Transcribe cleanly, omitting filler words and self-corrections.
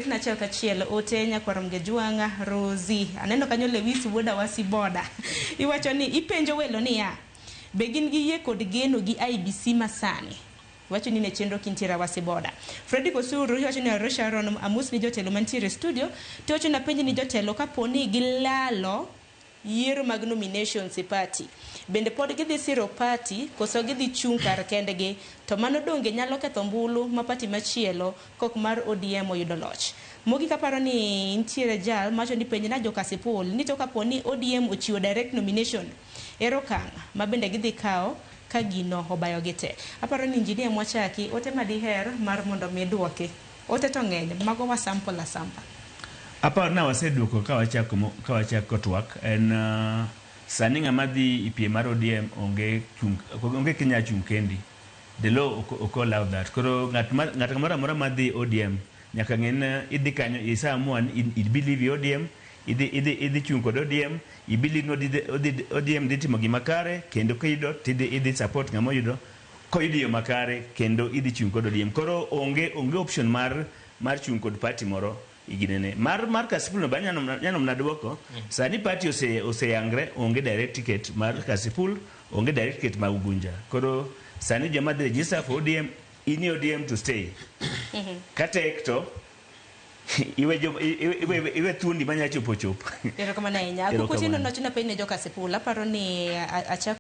na chel kachiel otenya kwarom Gejuanga Rosie aneno kanyo Lewis wuoda wasi boda iwacho ni ipenjo welo niya be gin gi yie kod geno gi IBC masani wacho ni ne chenro kintira wasi boda Freddy Kosuru wacho ni Sharon amus ni jotelo mantiere studio to wacho na penjo ni jotelo kaponi gilalo yiero mag nominations e party bende pod gidhi siro party koso gidhi chung kar kendgi to mano donge nyalo ketho mbulu ma party machielo kok mar ODM oyudo loch mogi kaparo ni ntiere jal macho ni penj na Jokasipul ni to kaponi ODM ochiwo direct nomination ero kang ma bende gidhi kao ka gino obayo gite aparo ni injinia Mwachaki ote madiher mar mondo mi duoke ote to ng'eny mago wa sample sample Apar na waseduoko ka wachako twak en sani ng'ama dhi ipie mar ODM onge Kenya chung kendi the law oko allow that koro ng'at moro amora madhi ODM nyaka ng'en idhi kanyo isaamua i believe ODM idhi chung kod ODM i believe no ODM dhi timo gima kare kendo kiyudo idhi support ng'ama oyudo koyudo yo makare kendo idhi chung kod ODM koro onge option mar chung kod party moro iginene mar Kasipul no banyano mnaduoko sani party oseyangre onge direct ticket mar Kasipul onge direct ticket ma Ugunja koro sani jama the register for ODM ini ODM to stay katek to iwe tundi manya chopo ero kama na inya kukutino nochuna pe ne Jokasipul aparo ni